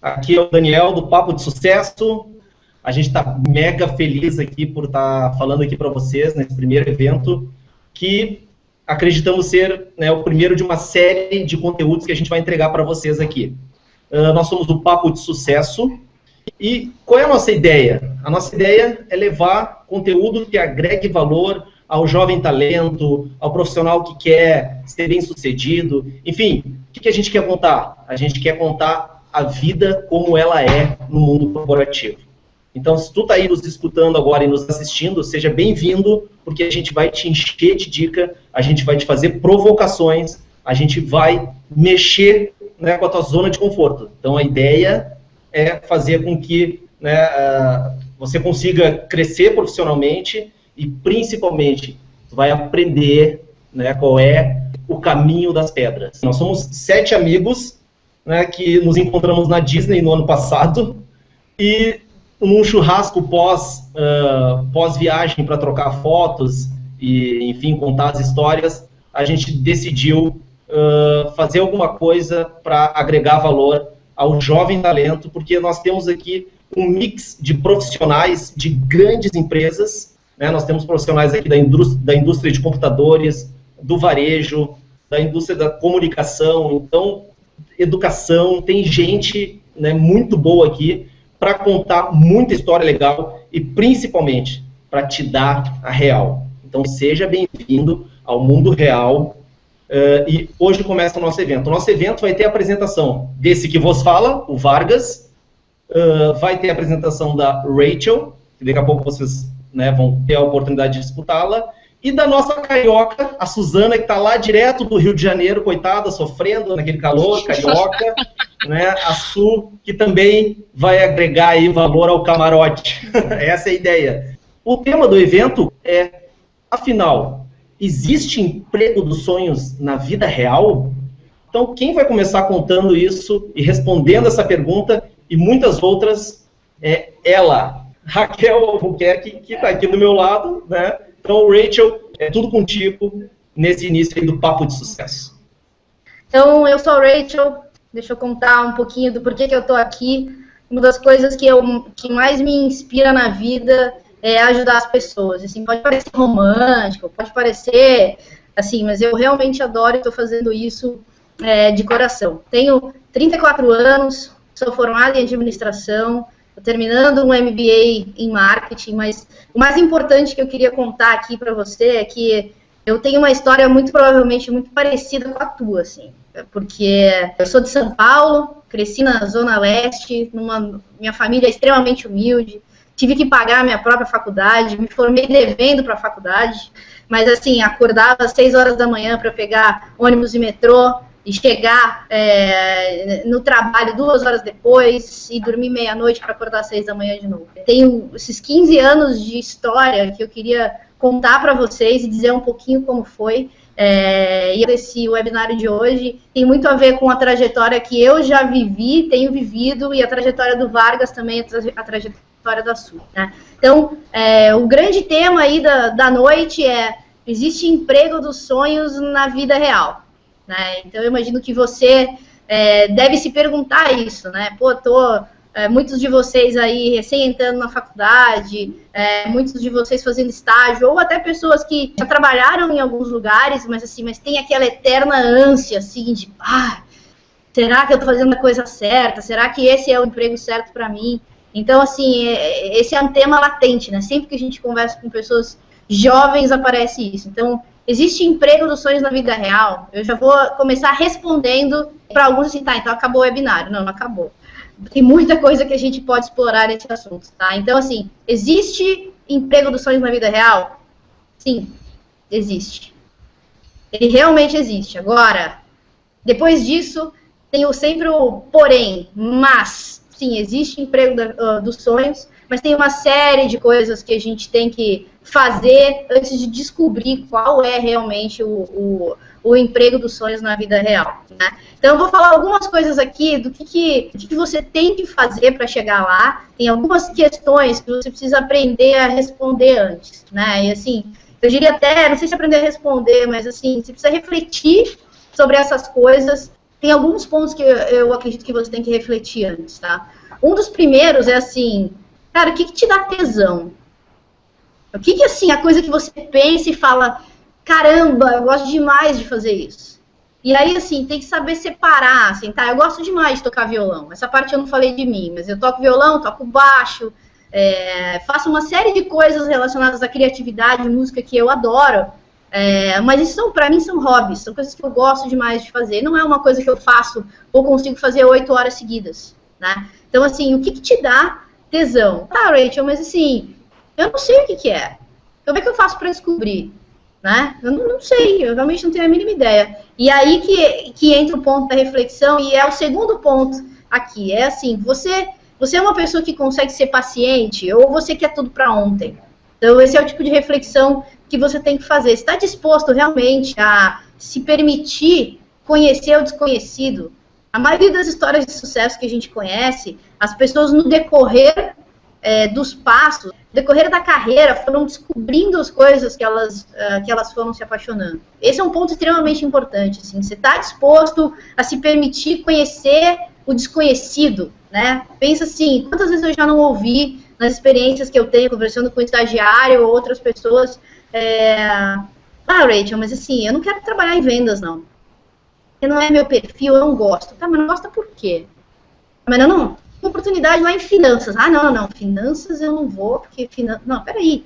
Aqui é o Daniel, do Papo de Sucesso. A gente está mega feliz aqui por estar falando aqui para vocês nesse primeiro evento, que acreditamos ser, né, o primeiro de uma série de conteúdos que a gente vai entregar para vocês aqui. Nós somos do Papo de Sucesso. E qual é a nossa ideia? A nossa ideia é levar conteúdo que agregue valor ao jovem talento, ao profissional que quer ser bem-sucedido. Enfim, o que a gente quer contar? A gente quer contar a vida como ela é no mundo corporativo. Então, se tu está aí nos escutando agora e nos assistindo, seja bem-vindo, porque a gente vai te encher de dica, a gente vai te fazer provocações, a gente vai mexer, né, com a tua zona de conforto. Então, a ideia é fazer com que, né, você consiga crescer profissionalmente e, principalmente, vai aprender, né, qual é o caminho das pedras. Nós somos 7 amigos, né, que nos encontramos na Disney no ano passado e num churrasco pós-viagem para trocar fotos e, enfim, contar as histórias, a gente decidiu fazer alguma coisa para agregar valor ao jovem talento, porque nós temos aqui um mix de profissionais de grandes empresas, né? Nós temos profissionais aqui da indústria de computadores, do varejo, da indústria da comunicação, então, educação, tem gente, né, muito boa aqui para contar muita história legal e, principalmente, para te dar a real. Então, seja bem-vindo ao mundo real. E hoje começa o nosso evento. O nosso evento vai ter a apresentação desse que vos fala, o Vargas, vai ter a apresentação da Rachel, que daqui a pouco vocês, né, vão ter a oportunidade de escutá-la, e da nossa carioca, a Suzana, que está lá direto do Rio de Janeiro, coitada, sofrendo naquele calor, carioca, né, a Su, que também vai agregar aí valor ao camarote. Essa é a ideia. O tema do evento é, afinal, existe emprego dos sonhos na vida real? Então, quem vai começar contando isso e respondendo essa pergunta e muitas outras é ela, Raquel Albuquerque, que está aqui do meu lado, né? Então, Rachel, é tudo contigo nesse início aí do Papo de Sucesso. Então, eu sou a Rachel, deixa eu contar um pouquinho do porquê que eu estou aqui. Uma das coisas que mais me inspira na vida é ajudar as pessoas. Assim, pode parecer romântico, pode parecer assim, mas eu realmente adoro e estou fazendo isso de coração. Tenho 34 anos, sou formada em administração, estou terminando um MBA em marketing, mas o mais importante que eu queria contar aqui para você é que eu tenho uma história muito provavelmente muito parecida com a tua, assim, porque eu sou de São Paulo, cresci na Zona Leste, minha família é extremamente humilde, tive que pagar a minha própria faculdade, me formei devendo para a faculdade, mas assim, acordava às 6 horas da manhã para pegar ônibus e metrô e chegar no trabalho 2 horas depois e dormir meia-noite para acordar às 6 da manhã de novo. Tenho esses 15 anos de história que eu queria contar para vocês e dizer um pouquinho como foi. E esse webinário de hoje tem muito a ver com a trajetória que eu já vivi, tenho vivido, e a trajetória do Vargas também, a trajetória da Su, né? Então, o grande tema aí da noite é: existe emprego dos sonhos na vida real, né? Então, eu imagino que você deve se perguntar isso, né? Pô, muitos de vocês aí recém entrando na faculdade, muitos de vocês fazendo estágio, ou até pessoas que já trabalharam em alguns lugares, mas tem aquela eterna ânsia, assim, de, será que eu tô fazendo a coisa certa? Será que esse é o emprego certo para mim? Então, assim, esse é um tema latente, né? Sempre que a gente conversa com pessoas jovens, aparece isso. Então, existe emprego dos sonhos na vida real? Eu já vou começar respondendo para alguns assim, tá, então acabou o webinário. Não acabou. Tem muita coisa que a gente pode explorar nesse assunto, tá? Então, assim, existe emprego dos sonhos na vida real? Sim, existe. Ele realmente existe. Agora, depois disso, tem sempre o porém, mas, sim, existe emprego dos sonhos, mas tem uma série de coisas que a gente tem que fazer antes de descobrir qual é realmente o emprego dos sonhos na vida real, né? Então, eu vou falar algumas coisas aqui do que você tem que fazer para chegar lá. Tem algumas questões que você precisa aprender a responder antes, né? E assim, eu diria até, não sei se aprender a responder, mas assim, você precisa refletir sobre essas coisas tem alguns pontos que eu acredito que você tem que refletir antes, tá? Um dos primeiros é assim, cara, o que te dá tesão? O que assim, a coisa que você pensa e fala, caramba, eu gosto demais de fazer isso. E aí, assim, tem que saber separar, assim, tá? Eu gosto demais de tocar violão. Essa parte eu não falei de mim, mas eu toco violão, toco baixo, faço uma série de coisas relacionadas à criatividade, música que eu adoro. Mas isso, para mim, são hobbies, são coisas que eu gosto demais de fazer. Não é uma coisa que eu faço ou consigo fazer 8 horas seguidas, né? Então, assim, o que te dá tesão? Tá, Rachel, mas assim, eu não sei o que é. Como é que eu faço para descobrir? Né? Eu não sei, eu realmente não tenho a mínima ideia. E aí que entra o ponto da reflexão, e é o segundo ponto aqui. É assim, você é uma pessoa que consegue ser paciente, ou você quer tudo para ontem? Então, esse é o tipo de reflexão que você tem que fazer. Você está disposto realmente a se permitir conhecer o desconhecido? A maioria das histórias de sucesso que a gente conhece, as pessoas no decorrer dos passos, no decorrer da carreira, foram descobrindo as coisas que elas foram se apaixonando. Esse é um ponto extremamente importante. Assim, você está disposto a se permitir conhecer o desconhecido, né? Pensa assim, quantas vezes eu já não ouvi nas experiências que eu tenho, conversando com estagiário ou outras pessoas, Rachel, mas assim, eu não quero trabalhar em vendas, não. Porque não é meu perfil, eu não gosto. Tá, mas não gosta por quê? Mas não, oportunidade lá em finanças. Ah, não, finanças eu não vou, porque não, peraí.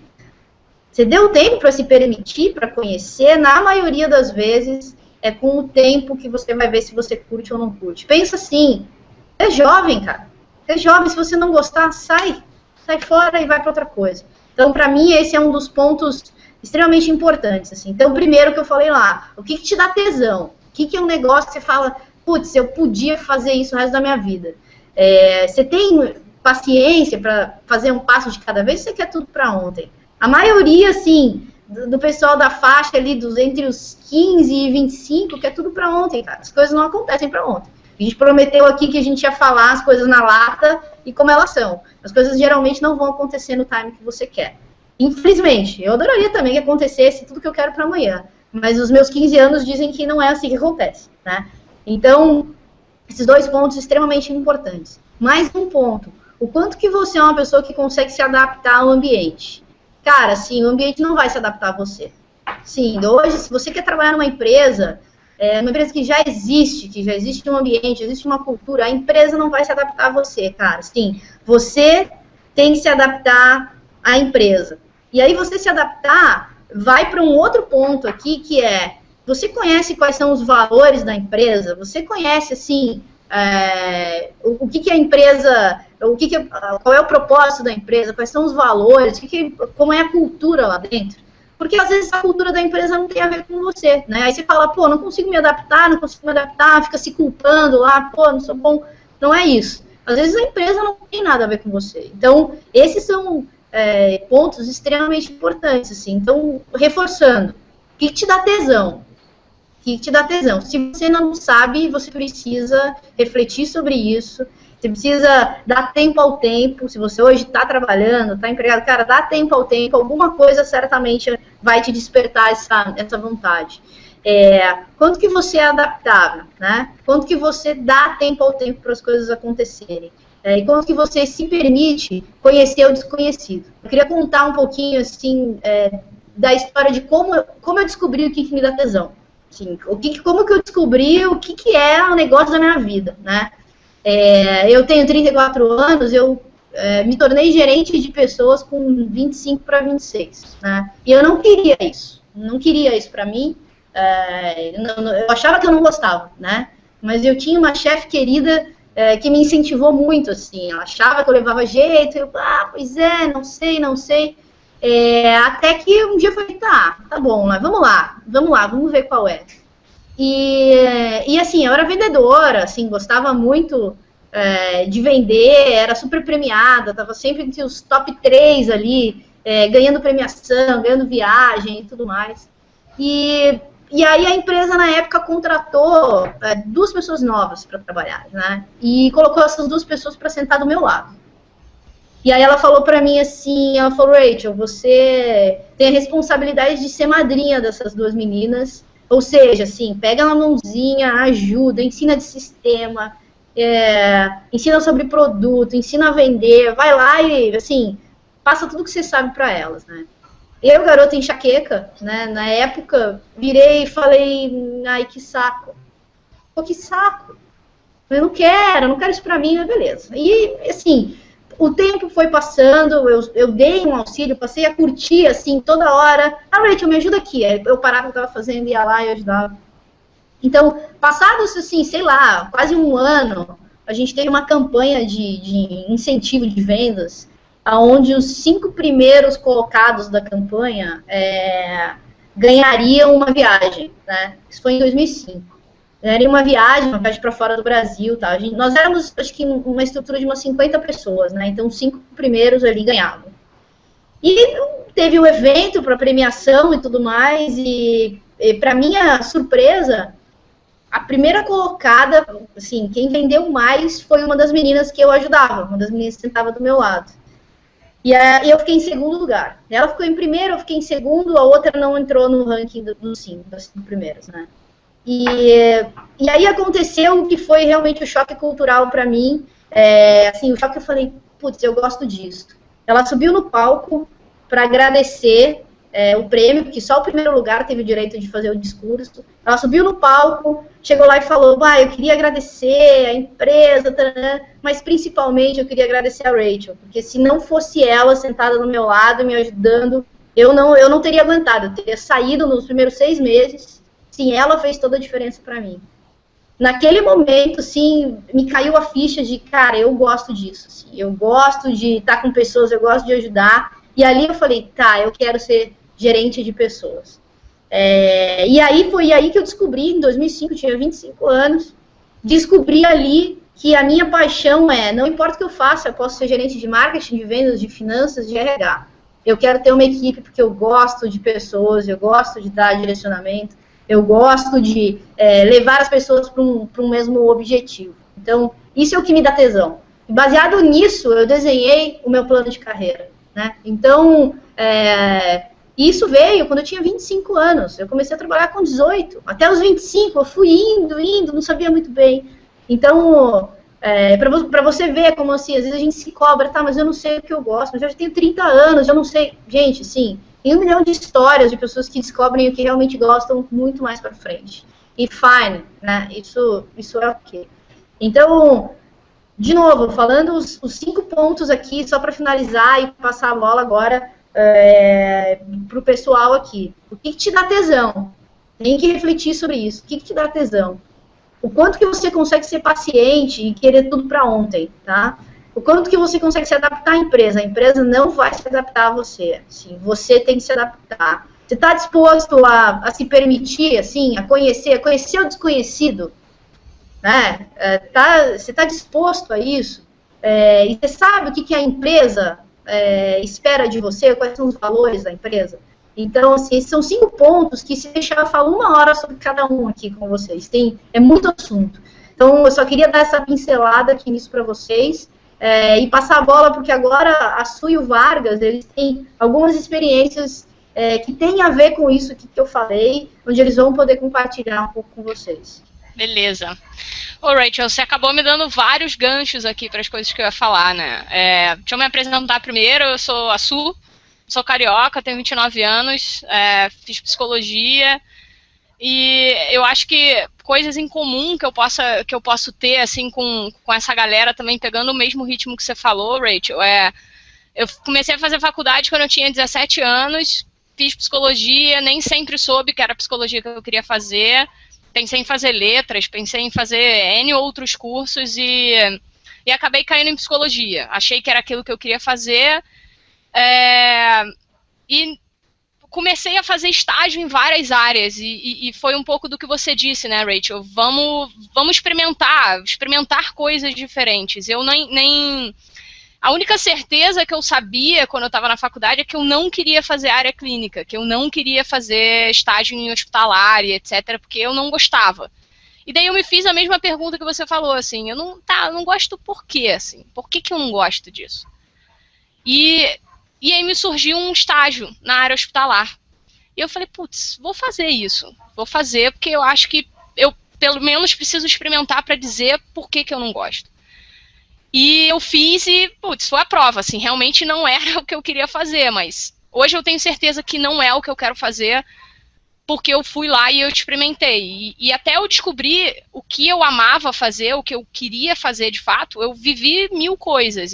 Você deu tempo para se permitir, para conhecer, na maioria das vezes, é com o tempo que você vai ver se você curte ou não curte. Pensa assim, é jovem, cara. É jovem, se você não gostar, sai fora e vai para outra coisa. Então, para mim, esse é um dos pontos extremamente importantes, assim. Então, primeiro que eu falei lá, o que te dá tesão? O que é um negócio que você fala, putz, eu podia fazer isso o resto da minha vida? Você tem paciência para fazer um passo de cada vez, você quer tudo para ontem. A maioria, assim, do pessoal da faixa ali, entre os 15 e 25, quer tudo para ontem, cara. As coisas não acontecem para ontem. A gente prometeu aqui que a gente ia falar as coisas na lata e como elas são. As coisas geralmente não vão acontecer no time que você quer. Infelizmente, eu adoraria também que acontecesse tudo que eu quero para amanhã. Mas os meus 15 anos dizem que não é assim que acontece, né? Então, esses dois pontos extremamente importantes. Mais um ponto, o quanto que você é uma pessoa que consegue se adaptar ao ambiente. Cara, assim, o ambiente não vai se adaptar a você. Sim, hoje, se você quer trabalhar numa empresa que já existe um ambiente, existe uma cultura, a empresa não vai se adaptar a você, cara. Sim, você tem que se adaptar à empresa. E aí você se adaptar, vai para um outro ponto aqui, que é, você conhece quais são os valores da empresa? Você conhece, assim, o que a empresa, qual é o propósito da empresa, quais são os valores, como é a cultura lá dentro? Porque às vezes a cultura da empresa não tem a ver com você, né? Aí você fala, pô, não consigo me adaptar, fica se culpando lá, pô, não sou bom. Não é isso. Às vezes a empresa não tem nada a ver com você. Então, esses são pontos extremamente importantes, assim. Então, reforçando, o que te dá tesão? O que te dá tesão? Se você não sabe, você precisa refletir sobre isso. Você precisa dar tempo ao tempo. Se você hoje está trabalhando, está empregado, cara, dá tempo ao tempo. Alguma coisa certamente vai te despertar essa vontade. Quanto que você é adaptável, né? Quanto que você dá tempo ao tempo para as coisas acontecerem. E quanto que você se permite conhecer o desconhecido. Eu queria contar um pouquinho, assim, da história de como eu descobri o que me dá tesão. Assim, como que eu descobri o que é o negócio da minha vida, né? Eu tenho 34 anos, eu me tornei gerente de pessoas com 25 para 26, né? E eu não queria isso. Não queria isso para mim. Eu achava que eu não gostava, né? Mas eu tinha uma chefe querida que me incentivou muito, assim. Ela achava que eu levava jeito. Eu, pois é, não sei. Até que um dia eu falei, tá bom, mas vamos lá, vamos ver qual é. E assim, eu era vendedora, assim, gostava muito de vender, era super premiada, estava sempre entre os top 3 ali, ganhando premiação, ganhando viagem e tudo mais. E aí a empresa, na época, contratou 2 pessoas novas para trabalhar, né? E colocou essas 2 pessoas para sentar do meu lado. E aí ela falou para mim assim, Rachel, você tem a responsabilidade de ser madrinha dessas 2 meninas. Ou seja, assim, pega na mãozinha, ajuda, ensina de sistema, ensina sobre produto, ensina a vender, vai lá e, assim, passa tudo que você sabe para elas, né? Eu, garota enxaqueca, né, na época, virei e falei, ai, que saco. Pô, que saco. Eu não quero isso para mim, mas beleza. E, assim, o tempo foi passando, eu dei um auxílio, passei a curtir, assim, toda hora. Rachel, me ajuda aqui. Eu parava o que eu estava fazendo, ia lá e ajudava. Então, passados, assim, sei lá, quase um ano, a gente teve uma campanha de incentivo de vendas, onde os 5 primeiros colocados da campanha ganhariam uma viagem, né? Isso foi em 2005. Ganhariam uma viagem para fora do Brasil, tá? Nós éramos, acho que, uma estrutura de umas 50 pessoas, né? Então, os 5 primeiros ali ganhavam. E teve o evento para premiação e tudo mais, e para minha surpresa, a primeira colocada, assim, quem vendeu mais foi uma das meninas que eu ajudava, uma das meninas que sentava do meu lado. E eu fiquei em segundo lugar. Ela ficou em primeiro, eu fiquei em segundo, a outra não entrou no ranking dos 5 primeiros, né? E aí aconteceu o que foi realmente o choque cultural para mim. Assim, o choque, eu falei, putz, eu gosto disso. Ela subiu no palco para agradecer o prêmio, porque só o primeiro lugar teve o direito de fazer o discurso. Ela subiu no palco, chegou lá e falou, eu queria agradecer a empresa, mas principalmente eu queria agradecer a Rachel, porque se não fosse ela sentada do meu lado, me ajudando, eu não teria aguentado, eu teria saído nos primeiros 6 meses. Sim, ela fez toda a diferença para mim. Naquele momento, sim, me caiu a ficha de, cara, eu gosto disso. Assim, eu gosto de estar com pessoas, eu gosto de ajudar. E ali eu falei, tá, eu quero ser gerente de pessoas. E aí foi aí que eu descobri, em 2005, eu tinha 25 anos, descobri ali que a minha paixão não importa o que eu faça, eu posso ser gerente de marketing, de vendas, de finanças, de RH. Eu quero ter uma equipe porque eu gosto de pessoas, eu gosto de dar direcionamento, eu gosto de levar as pessoas para um mesmo objetivo. Então, isso é o que me dá tesão. E baseado nisso, eu desenhei o meu plano de carreira, né? Então, isso veio quando eu tinha 25 anos. Eu comecei a trabalhar com 18. Até os 25, eu fui indo, não sabia muito bem. Então, para você ver como, assim, às vezes a gente se cobra, tá, mas eu não sei o que eu gosto, mas eu já tenho 30 anos, eu não sei. Gente, assim, tem 1 milhão de histórias de pessoas que descobrem o que realmente gostam muito mais para frente. E fine, né? Isso é o quê? Então, de novo, falando os 5 pontos aqui, só para finalizar e passar a bola agora para o pessoal aqui. O que te dá tesão? Tem que refletir sobre isso. O que te dá tesão? O quanto que você consegue ser paciente e querer tudo para ontem, tá? O quanto que você consegue se adaptar à empresa. A empresa não vai se adaptar a você. Assim, você tem que se adaptar. Você está disposto a se permitir, assim, a conhecer o desconhecido? Né? Você está disposto a isso? E você sabe o que a empresa espera de você? Quais são os valores da empresa? Então, assim, esses são 5 pontos que, se deixar, eu falo 1 hora sobre cada um aqui com vocês. É muito assunto. Então, eu só queria dar essa pincelada aqui nisso para vocês. E passar a bola, porque agora a Su e o Vargas, eles têm algumas experiências que têm a ver com isso que eu falei, onde eles vão poder compartilhar um pouco com vocês. Beleza. Ô, Rachel, você acabou me dando vários ganchos aqui para as coisas que eu ia falar, né? Deixa eu me apresentar primeiro. Eu sou a Su, sou carioca, tenho 29 anos, fiz psicologia, e eu acho que coisas em comum que eu posso ter, assim, com essa galera também, pegando o mesmo ritmo que você falou, Rachel, eu comecei a fazer faculdade quando eu tinha 17 anos, fiz psicologia, nem sempre soube que era psicologia que eu queria fazer, pensei em fazer letras, pensei em fazer N outros cursos e acabei caindo em psicologia. Achei que era aquilo que eu queria fazer, e comecei a fazer estágio em várias áreas, e foi um pouco do que você disse, né, Rachel? Vamos experimentar coisas diferentes. Eu a única certeza que eu sabia quando eu estava na faculdade é que eu não queria fazer área clínica, que eu não queria fazer estágio em hospitalar e etc, porque eu não gostava. E daí eu me fiz a mesma pergunta que você falou, assim, eu não gosto por quê, assim? Por que eu não gosto disso? E aí me surgiu um estágio na área hospitalar. E eu falei, putz, vou fazer isso. Vou fazer porque eu acho que eu, pelo menos, preciso experimentar para dizer por que eu não gosto. E eu fiz e, putz, foi a prova, assim, realmente não era o que eu queria fazer, mas hoje eu tenho certeza que não é o que eu quero fazer, porque eu fui lá e eu experimentei. E até eu descobrir o que eu amava fazer, o que eu queria fazer de fato, eu vivi 1000 coisas.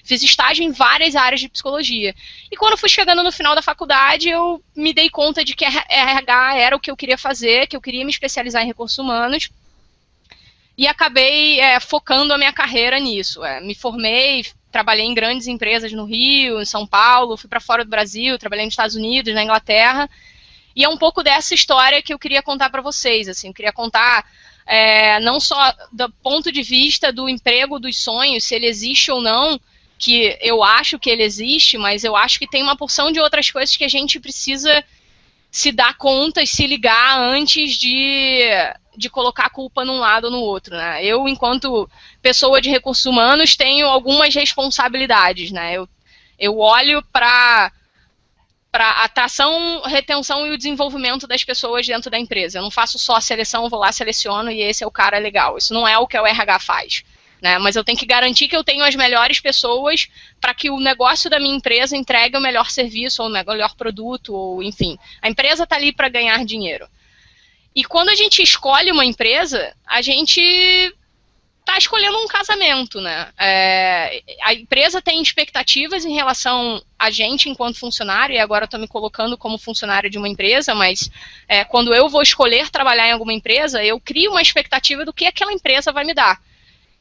Fiz estágio em várias áreas de psicologia. E quando eu fui chegando no final da faculdade, eu me dei conta de que RH era o que eu queria fazer, que eu queria me especializar em recursos humanos. E acabei focando a minha carreira nisso. Me formei, trabalhei em grandes empresas no Rio, em São Paulo, fui para fora do Brasil, trabalhei nos Estados Unidos, na Inglaterra. E é um pouco dessa história que eu queria contar para vocês. Assim, eu queria contar não só do ponto de vista do emprego dos sonhos, se ele existe ou não, que eu acho que ele existe, mas eu acho que tem uma porção de outras coisas que a gente precisa se dar conta e se ligar antes de colocar a culpa num lado ou no outro, né? Eu, enquanto pessoa de recursos humanos, tenho algumas responsabilidades, né? Eu olho para a atração, retenção e o desenvolvimento das pessoas dentro da empresa. Eu não faço só a seleção, eu vou lá, seleciono e esse é o cara legal. Isso não é o que o RH faz, né? Mas eu tenho que garantir que eu tenho as melhores pessoas para que o negócio da minha empresa entregue o melhor serviço ou o melhor produto, ou enfim. A empresa está ali para ganhar dinheiro. E quando a gente escolhe uma empresa, a gente está escolhendo um casamento, né? A empresa tem expectativas em relação a gente enquanto funcionário, e agora eu estou me colocando como funcionário de uma empresa, mas quando eu vou escolher trabalhar em alguma empresa, eu crio uma expectativa do que aquela empresa vai me dar.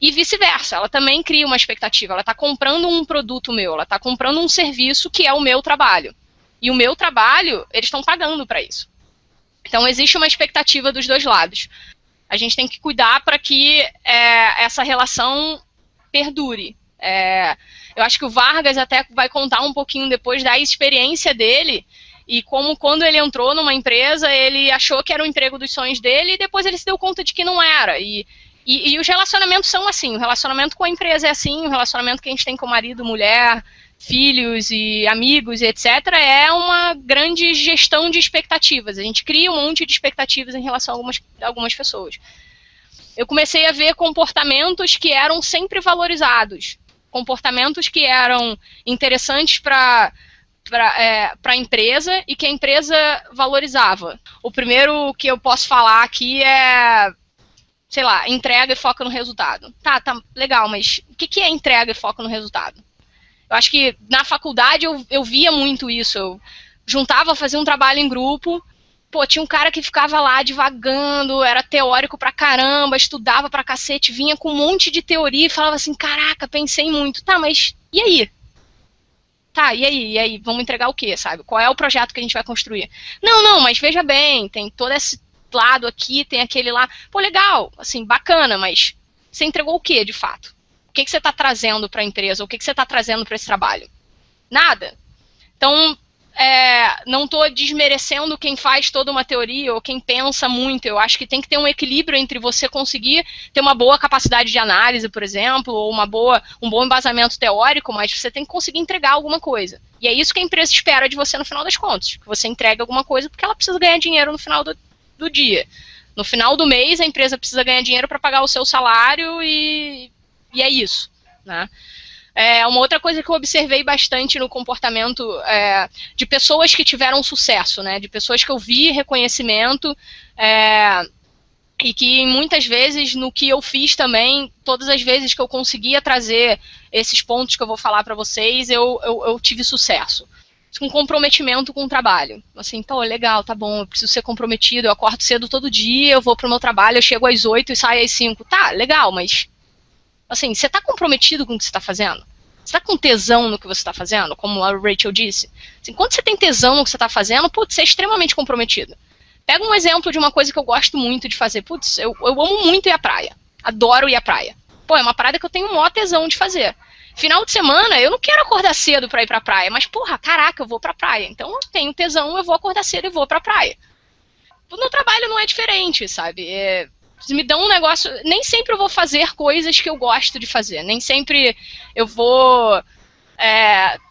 E vice-versa, ela também cria uma expectativa, ela está comprando um produto meu, ela está comprando um serviço que é o meu trabalho. E o meu trabalho, eles estão pagando para isso. Então existe uma expectativa dos dois lados. A gente tem que cuidar para que essa relação perdure. Eu acho que o Vargas até vai contar um pouquinho depois da experiência dele e como quando ele entrou numa empresa, ele achou que era o emprego dos sonhos dele e depois ele se deu conta de que não era. E os relacionamentos são assim, o relacionamento com a empresa é assim, o relacionamento que a gente tem com marido, mulher, filhos e amigos, etc., é uma grande gestão de expectativas. A gente cria um monte de expectativas em relação a algumas pessoas. Eu comecei a ver comportamentos que eram sempre valorizados, comportamentos que eram interessantes para a empresa e que a empresa valorizava. O primeiro que eu posso falar aqui é, sei lá, entrega e foca no resultado. Tá legal, mas o que é entrega e foca no resultado? Eu acho que na faculdade eu via muito isso. Eu juntava, fazia um trabalho em grupo, tinha um cara que ficava lá divagando, era teórico pra caramba, estudava pra cacete, vinha com um monte de teoria e falava assim, caraca, pensei muito. Tá, mas e aí? Tá, e aí? Vamos entregar o quê, sabe? Qual é o projeto que a gente vai construir? Não, mas veja bem, tem todo esse lado aqui, tem aquele lá. Pô, legal, assim, bacana, mas você entregou o quê, de fato? O que você está trazendo para a empresa? O que você está trazendo para esse trabalho? Nada. Então, não estou desmerecendo quem faz toda uma teoria ou quem pensa muito. Eu acho que tem que ter um equilíbrio entre você conseguir ter uma boa capacidade de análise, por exemplo, ou um bom embasamento teórico, mas você tem que conseguir entregar alguma coisa. E é isso que a empresa espera de você no final das contas, que você entregue alguma coisa porque ela precisa ganhar dinheiro no final do dia. No final do mês, a empresa precisa ganhar dinheiro para pagar o seu salário e é isso, né? Uma outra coisa que eu observei bastante no comportamento de pessoas que tiveram sucesso, né? De pessoas que eu vi reconhecimento e que muitas vezes no que eu fiz também, todas as vezes que eu conseguia trazer esses pontos que eu vou falar para vocês, eu tive sucesso. Com comprometimento com o trabalho. Assim, legal, tá bom, eu preciso ser comprometido, eu acordo cedo todo dia, eu vou pro meu trabalho, eu chego às 8 e saio às 5. Tá, legal, mas assim, você tá comprometido com o que você tá fazendo? Você tá com tesão no que você tá fazendo? Como a Rachel disse. Assim, quando você tem tesão no que você tá fazendo, você é extremamente comprometido. Pega um exemplo de uma coisa que eu gosto muito de fazer. Eu amo muito ir à praia. Adoro ir à praia. É uma parada que eu tenho um maior tesão de fazer. Final de semana, eu não quero acordar cedo pra ir pra praia, mas, caraca, eu vou pra praia. Então, eu tenho tesão, eu vou acordar cedo e vou pra praia. No trabalho não é diferente, sabe? Se me dão um negócio... Nem sempre eu vou fazer coisas que eu gosto de fazer. Nem sempre eu vou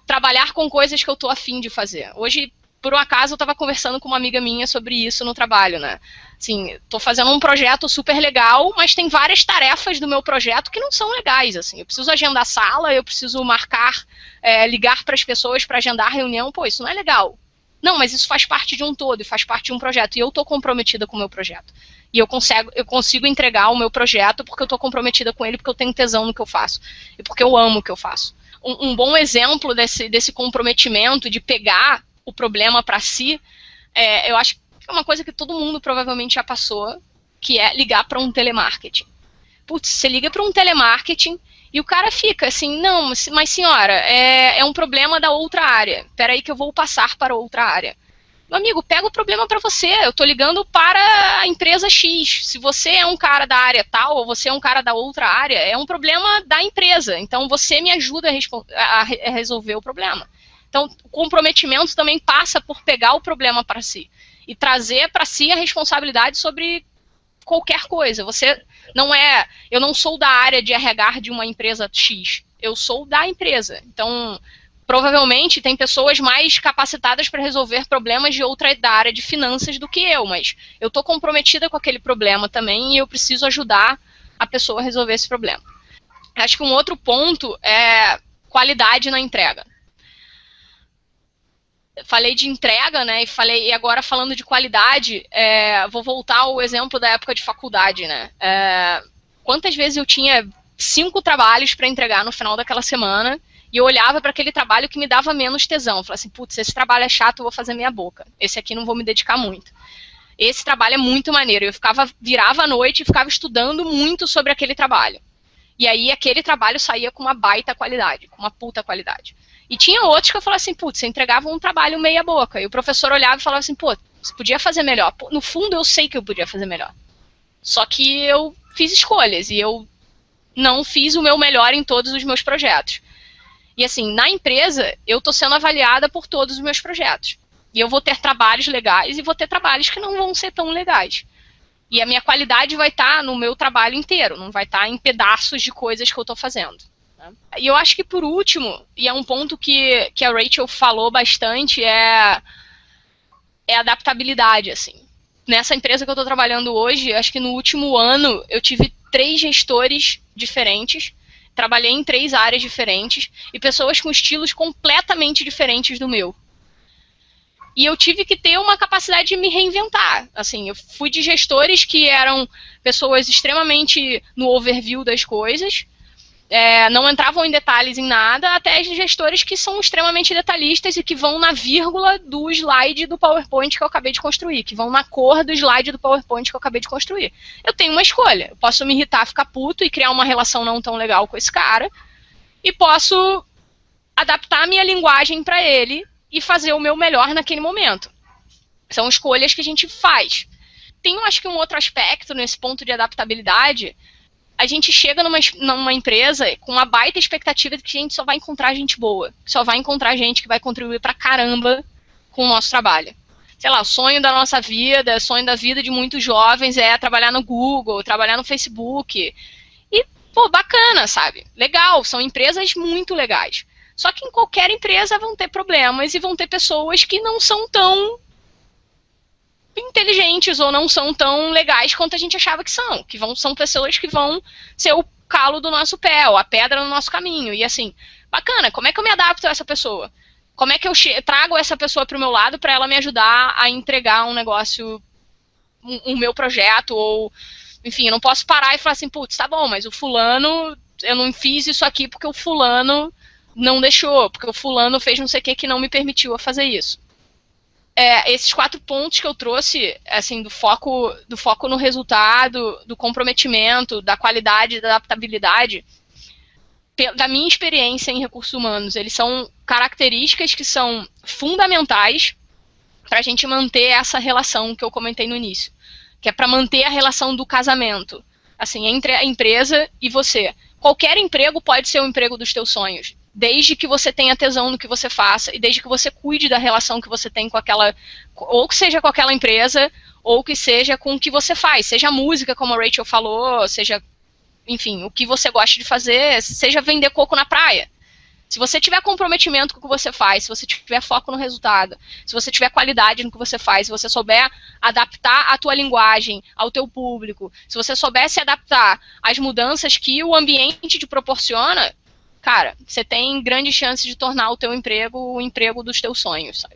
trabalhar com coisas que eu tô afim de fazer. Hoje, por um acaso, eu estava conversando com uma amiga minha sobre isso no trabalho, né? Assim, estou fazendo um projeto super legal, mas tem várias tarefas do meu projeto que não são legais, assim. Eu preciso agendar sala, eu preciso marcar, ligar para as pessoas para agendar reunião. Pô, isso não é legal. Não, mas isso faz parte de um todo, e faz parte de um projeto. E eu estou comprometida com o meu projeto. E eu consigo entregar o meu projeto porque eu estou comprometida com ele, porque eu tenho tesão no que eu faço. E porque eu amo o que eu faço. Um bom exemplo desse comprometimento, de pegar o problema para si, eu acho que é uma coisa que todo mundo provavelmente já passou, que é ligar para um telemarketing. Putz, você liga para um telemarketing e o cara fica assim, não, mas senhora, é um problema da outra área. Espera aí que eu vou passar para outra área. Meu amigo, pega o problema para você. Eu estou ligando para a empresa X. Se você é um cara da área tal ou você é um cara da outra área, é um problema da empresa. Então, você me ajuda a resolver o problema. Então, o comprometimento também passa por pegar o problema para si e trazer para si a responsabilidade sobre qualquer coisa. Eu não sou da área de RH de uma empresa X. Eu sou da empresa. Então, provavelmente tem pessoas mais capacitadas para resolver problemas da área de finanças do que eu, mas eu estou comprometida com aquele problema também e eu preciso ajudar a pessoa a resolver esse problema. Acho que um outro ponto é qualidade na entrega. Falei de entrega, né, e agora falando de qualidade, vou voltar ao exemplo da época de faculdade, né. Quantas vezes eu tinha 5 trabalhos para entregar no final daquela semana, e eu olhava para aquele trabalho que me dava menos tesão. Eu falava assim, putz, esse trabalho é chato, eu vou fazer meia boca. Esse aqui não vou me dedicar muito. Esse trabalho é muito maneiro. Eu virava à noite e ficava estudando muito sobre aquele trabalho. E aí aquele trabalho saía com uma baita qualidade, com uma puta qualidade. E tinha outros que eu falava assim, putz, você entregava um trabalho meia boca. E o professor olhava e falava assim, pô, você podia fazer melhor. Pô, no fundo eu sei que eu podia fazer melhor. Só que eu fiz escolhas e eu não fiz o meu melhor em todos os meus projetos. E assim, na empresa, eu estou sendo avaliada por todos os meus projetos. E eu vou ter trabalhos legais e vou ter trabalhos que não vão ser tão legais. E a minha qualidade vai estar no meu trabalho inteiro, não vai estar em pedaços de coisas que eu estou fazendo. Né? E eu acho que por último, e é um ponto que a Rachel falou bastante, é adaptabilidade, assim. Nessa empresa que eu estou trabalhando hoje, acho que no último ano eu tive 3 gestores diferentes, trabalhei em 3 áreas diferentes e pessoas com estilos completamente diferentes do meu. E eu tive que ter uma capacidade de me reinventar. Assim, eu fui de gestores que eram pessoas extremamente no overview das coisas, não entravam em detalhes em nada, até gestores que são extremamente detalhistas e que vão na vírgula do slide do PowerPoint que eu acabei de construir, que vão na cor do slide do PowerPoint que eu acabei de construir. Eu tenho uma escolha. Eu posso me irritar, ficar puto e criar uma relação não tão legal com esse cara, e posso adaptar a minha linguagem para ele e fazer o meu melhor naquele momento. São escolhas que a gente faz. Tem, acho que, um outro aspecto nesse ponto de adaptabilidade. A gente chega numa empresa com uma baita expectativa de que a gente só vai encontrar gente boa, só vai encontrar gente que vai contribuir pra caramba com o nosso trabalho. Sei lá, o sonho da nossa vida, o sonho da vida de muitos jovens é trabalhar no Google, trabalhar no Facebook. E, pô, bacana, sabe? Legal, são empresas muito legais. Só que em qualquer empresa vão ter problemas e vão ter pessoas que não são tão inteligentes ou não são tão legais quanto a gente achava que são pessoas que vão ser o calo do nosso pé, ou a pedra no nosso caminho. E assim, bacana, como é que eu me adapto a essa pessoa? Como é que eu trago essa pessoa para o meu lado para ela me ajudar a entregar um negócio, um meu projeto, ou, enfim, eu não posso parar e falar assim, putz, tá bom, mas o fulano, eu não fiz isso aqui porque o fulano não deixou, porque o fulano fez não sei o que não me permitiu a fazer isso. Esses 4 pontos que eu trouxe, assim, do foco no resultado, do comprometimento, da qualidade, da adaptabilidade, da minha experiência em recursos humanos, eles são características que são fundamentais para a gente manter essa relação que eu comentei no início, que é para manter a relação do casamento, assim, entre a empresa e você. Qualquer emprego pode ser o emprego dos teus sonhos, desde que você tenha tesão no que você faça e desde que você cuide da relação que você tem com aquela, ou que seja com aquela empresa, ou que seja com o que você faz, seja música, como a Rachel falou, seja, enfim, o que você gosta de fazer, seja vender coco na praia. Se você tiver comprometimento com o que você faz, se você tiver foco no resultado, se você tiver qualidade no que você faz, se você souber adaptar a tua linguagem ao teu público, se você souber se adaptar às mudanças que o ambiente te proporciona, cara, você tem grandes chances de tornar o teu emprego o emprego dos teus sonhos, sabe?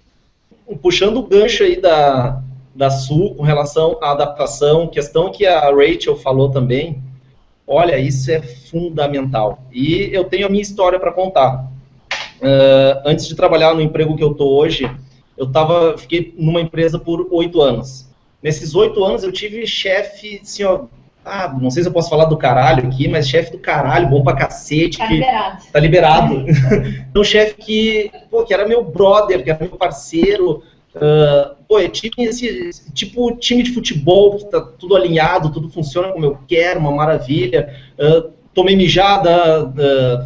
Puxando o gancho aí da Su com relação à adaptação, questão que a Rachel falou também, olha, isso é fundamental. E eu tenho a minha história para contar. Antes de trabalhar no emprego que eu estou hoje, fiquei numa empresa por 8 anos. Nesses 8 anos eu tive chefe, assim, ó, não sei se eu posso falar do caralho aqui, mas chefe do caralho, bom pra cacete. Tá liberado. Tá liberado. Então, chefe que era meu brother, que era meu parceiro. Eu tive esse tipo time de futebol, que tá tudo alinhado, tudo funciona como eu quero, uma maravilha. Tomei mijada,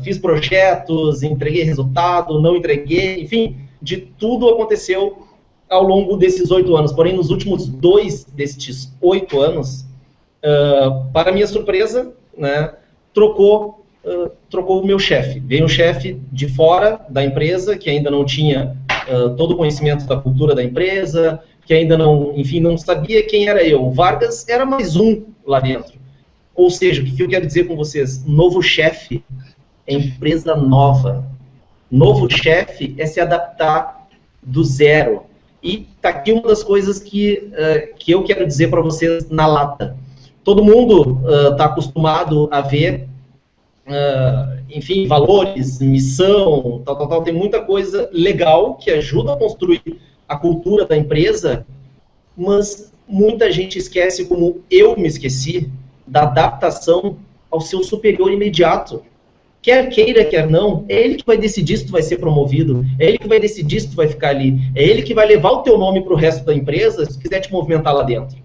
fiz projetos, entreguei resultado, não entreguei, enfim, de tudo aconteceu ao longo desses 8 anos. Porém, nos últimos 2 destes 8 anos, para minha surpresa, né, trocou o meu chefe. Veio um chefe de fora da empresa, que ainda não tinha todo o conhecimento da cultura da empresa, que ainda não sabia quem era eu. O Vargas era mais um lá dentro. Ou seja, o que eu quero dizer com vocês? Novo chefe é empresa nova. Novo chefe é se adaptar do zero. E tá aqui uma das coisas que eu quero dizer para vocês na lata. Todo mundo está acostumado a ver, enfim, valores, missão, tal. Tem muita coisa legal que ajuda a construir a cultura da empresa, mas muita gente esquece, como eu me esqueci, da adaptação ao seu superior imediato. Quer queira, quer não, é ele que vai decidir se tu vai ser promovido, é ele que vai decidir se tu vai ficar ali, é ele que vai levar o teu nome para o resto da empresa se tu quiser te movimentar lá dentro.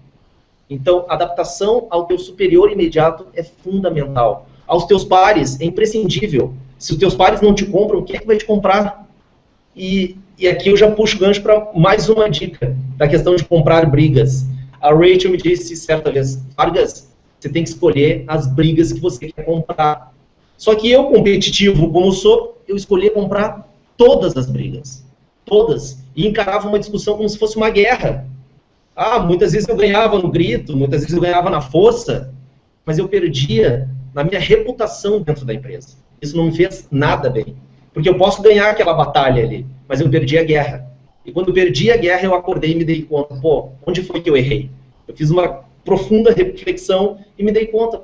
Então, adaptação ao teu superior imediato é fundamental. Aos teus pares é imprescindível. Se os teus pares não te compram, quem é que vai te comprar? E aqui eu já puxo o gancho para mais uma dica da questão de comprar brigas. A Rachel me disse certa vez, Vargas, você tem que escolher as brigas que você quer comprar. Só que eu, competitivo como sou, eu escolhi comprar todas as brigas. Todas. E encarava uma discussão como se fosse uma guerra. Muitas vezes eu ganhava no grito, muitas vezes eu ganhava na força, mas eu perdia na minha reputação dentro da empresa. Isso não me fez nada bem. Porque eu posso ganhar aquela batalha ali, mas eu perdi a guerra. E quando eu perdi a guerra, eu acordei e me dei conta, onde foi que eu errei? Eu fiz uma profunda reflexão e me dei conta,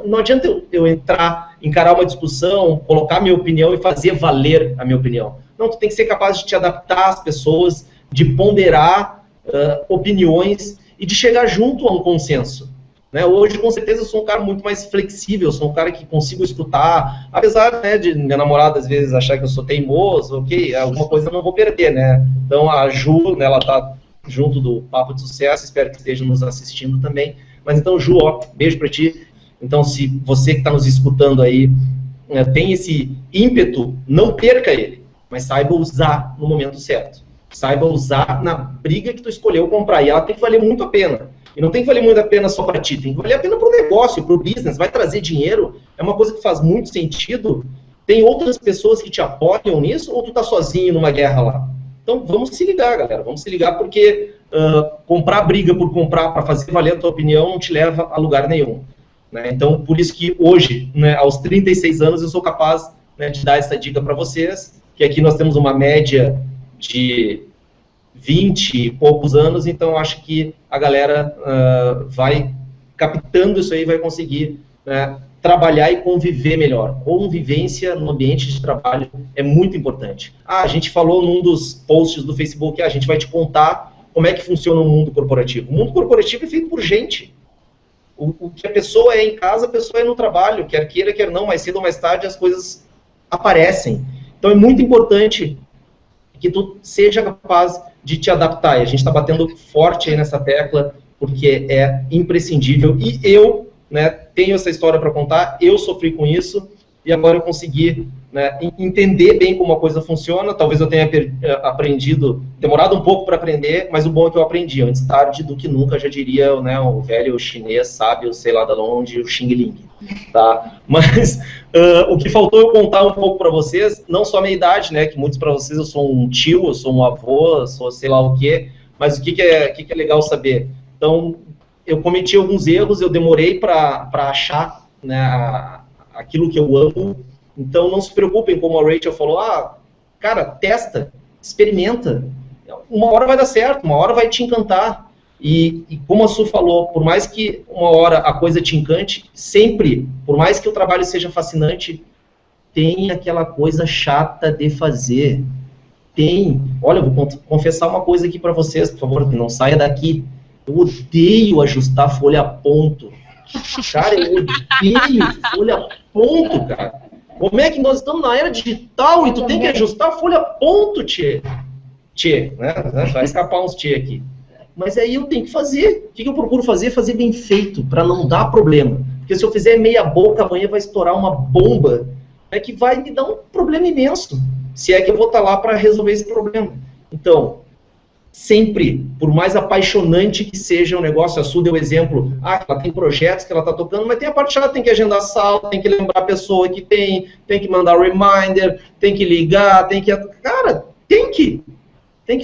não adianta eu encarar uma discussão, colocar minha opinião e fazer valer a minha opinião. Não, tu tem que ser capaz de te adaptar às pessoas, de ponderar opiniões e de chegar junto a um consenso. Né? Hoje, com certeza, eu sou um cara muito mais flexível, sou um cara que consigo escutar, apesar, né, de minha namorada às vezes achar que eu sou teimoso, ok, alguma coisa eu não vou perder, né? Então a Ju, né, ela tá junto do Papo de Sucesso, espero que esteja nos assistindo também. Mas então, Ju, beijo pra ti. Então, se você que está nos escutando aí tem esse ímpeto, não perca ele, mas saiba usar no momento certo. Saiba usar na briga que tu escolheu comprar. E ela tem que valer muito a pena. E não tem que valer muito a pena só para ti, tem que valer a pena para o negócio, para o business, vai trazer dinheiro, é uma coisa que faz muito sentido. Tem outras pessoas que te apoiam nisso, ou tu tá sozinho numa guerra lá? Então vamos se ligar, galera, vamos se ligar, porque comprar briga por comprar para fazer valer a tua opinião não te leva a lugar nenhum. Né? Então, por isso que hoje, né, aos 36 anos, eu sou capaz, né, de dar essa dica para vocês, que aqui nós temos uma média de 20 e poucos anos, então acho que a galera vai captando isso aí, vai conseguir, né, trabalhar e conviver melhor. Convivência no ambiente de trabalho é muito importante. A gente falou num dos posts do Facebook, a gente vai te contar como é que funciona o mundo corporativo. O mundo corporativo é feito por gente. O que a pessoa é em casa, a pessoa é no trabalho, quer queira, quer não, mais cedo ou mais tarde as coisas aparecem. Então é muito importante que tu seja capaz de te adaptar. E a gente está batendo forte aí nessa tecla, porque é imprescindível. E eu, né, tenho essa história para contar, eu sofri com isso. e agora eu consegui, né, entender bem como a coisa funciona. Talvez eu tenha aprendido, demorado um pouco para aprender, mas o bom é que eu aprendi antes tarde do que nunca, já diria, né, o velho chinês sábio, sei lá de onde, o Xing Ling. Tá? Mas o que faltou eu contar um pouco para vocês, não só a minha idade, né, que muitos para vocês eu sou um tio, eu sou um avô, eu sou sei lá o quê, mas o que é legal saber? Então, eu cometi alguns erros, eu demorei para achar, né, aquilo que eu amo. Então não se preocupem, como a Rachel falou, cara, testa, experimenta, uma hora vai dar certo, uma hora vai te encantar. E como a Su falou, por mais que uma hora a coisa te encante, sempre, por mais que o trabalho seja fascinante, tem aquela coisa chata de fazer. Olha, eu vou confessar uma coisa aqui para vocês, por favor, não saia daqui. Eu odeio ajustar folha a ponto. Cara, eu odeio folha a ponto, cara. Como é que nós estamos na era digital e tu tem que ajustar a folha a ponto, tchê, né? Vai escapar uns tchê aqui. Mas aí eu tenho que fazer. O que eu procuro fazer? Fazer bem feito, para não dar problema. Porque se eu fizer meia boca, amanhã vai estourar uma bomba, né, que vai me dar um problema imenso. Se é que eu vou estar lá para resolver esse problema. Então, sempre, por mais apaixonante que seja o negócio, a Su deu exemplo, ela tem projetos que ela está tocando, mas tem a parte chata, tem que agendar a sala, tem que lembrar a pessoa que tem que mandar reminder, tem que ligar, cara, tem que,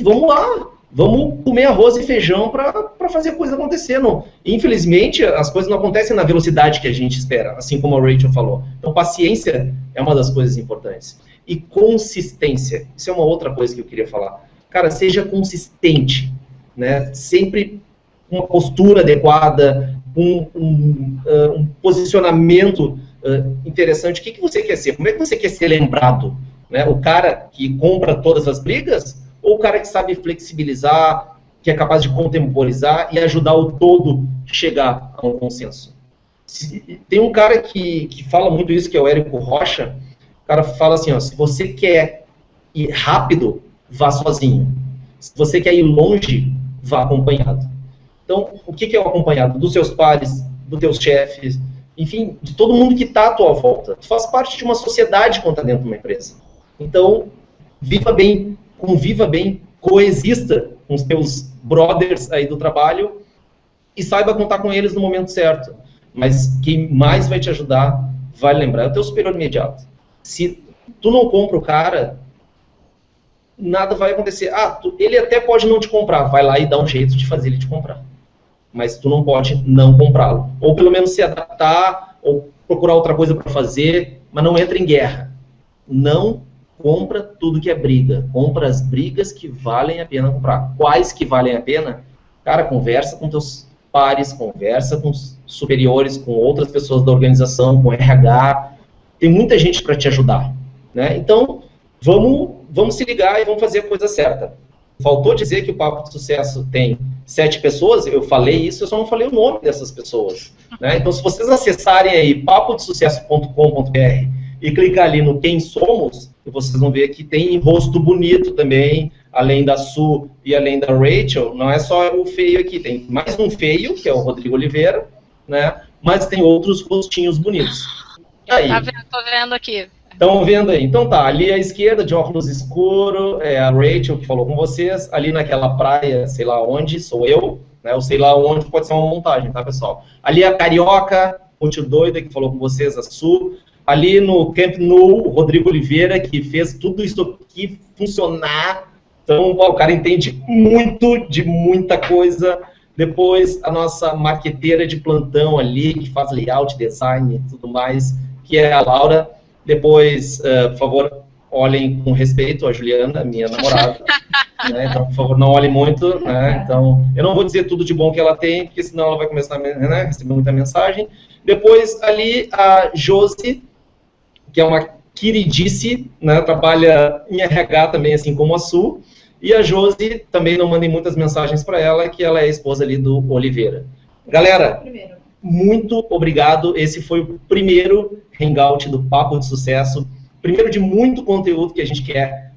vamos lá, vamos comer arroz e feijão para fazer a coisa acontecer. Não. Infelizmente, as coisas não acontecem na velocidade que a gente espera, assim como a Rachel falou. Então, paciência é uma das coisas importantes. E consistência, isso é uma outra coisa que eu queria falar. Cara, seja consistente, né? Sempre uma postura adequada, um posicionamento interessante. O que você quer ser? Como é que você quer ser lembrado? Né? O cara que compra todas as brigas ou o cara que sabe flexibilizar, que é capaz de contemporizar e ajudar o todo a chegar a um consenso? Tem um cara que fala muito isso, que é o Érico Rocha. O cara fala assim, ó, se você quer ir rápido, vá sozinho. Se você quer ir longe, vá acompanhado. Então, o que é o acompanhado? Dos seus pares, dos teus chefes, enfim, de todo mundo que está à tua volta. Tu faz parte de uma sociedade quando está dentro de uma empresa. Então, viva bem, conviva bem, coexista com os teus brothers aí do trabalho e saiba contar com eles no momento certo. Mas quem mais vai te ajudar, vale lembrar, é o teu superior imediato. Se tu não compra o cara, nada vai acontecer. Ele até pode não te comprar, vai lá e dá um jeito de fazer ele te comprar. Mas tu não pode não comprá-lo. Ou pelo menos se adaptar, ou procurar outra coisa para fazer, mas não entra em guerra. Não compra tudo que é briga. Compra as brigas que valem a pena comprar. Quais que valem a pena? Cara, conversa com teus pares, conversa com os superiores, com outras pessoas da organização, com RH. Tem muita gente para te ajudar, né? Então, vamos se ligar e vamos fazer a coisa certa. Faltou dizer que o Papo de Sucesso tem 7 pessoas, eu falei isso, eu só não falei o nome dessas pessoas, né? Então, se vocês acessarem aí papodesucesso.com.br e clicar ali no Quem Somos, vocês vão ver que tem rosto bonito também, além da Su e além da Rachel. Não é só o feio aqui, tem mais um feio, que é o Rodrigo Oliveira, né? Mas tem outros rostinhos bonitos. Aí. Tô vendo aqui. Estão vendo aí? Então tá, ali à esquerda, de óculos escuro, é a Rachel que falou com vocês. Ali naquela praia, sei lá onde, sou eu, né? Eu sei lá onde, pode ser uma montagem, tá, pessoal? Ali a Carioca, muito doida, que falou com vocês, a Su. Ali no Camp Nou, o Rodrigo Oliveira, que fez tudo isso aqui funcionar. Então, o cara entende muito de muita coisa. Depois, a nossa marqueteira de plantão ali, que faz layout, design e tudo mais, que é a Laura. Depois, por favor, olhem com respeito a Juliana, minha namorada. Né? Então, por favor, não olhem muito. Né? Então, eu não vou dizer tudo de bom que ela tem, porque senão ela vai começar a receber muita mensagem. Depois, ali, a Josi, que é uma queridice, né? Trabalha em RH também, assim como a Su. E a Josi, também não mandem muitas mensagens para ela, que ela é a esposa ali do Oliveira. Galera, muito obrigado. Esse foi o primeiro hangout do Papo de Sucesso. Primeiro de muito conteúdo que a gente quer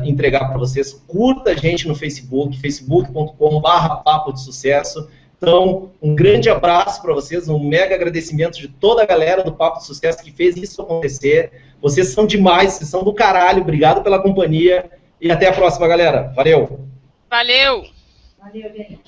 entregar para vocês. Curta a gente no Facebook, facebook.com/Papo de Sucesso. Então, um grande abraço para vocês, um mega agradecimento de toda a galera do Papo de Sucesso que fez isso acontecer. Vocês são demais, vocês são do caralho. Obrigado pela companhia e até a próxima, galera. Valeu! Valeu! Valeu, gente.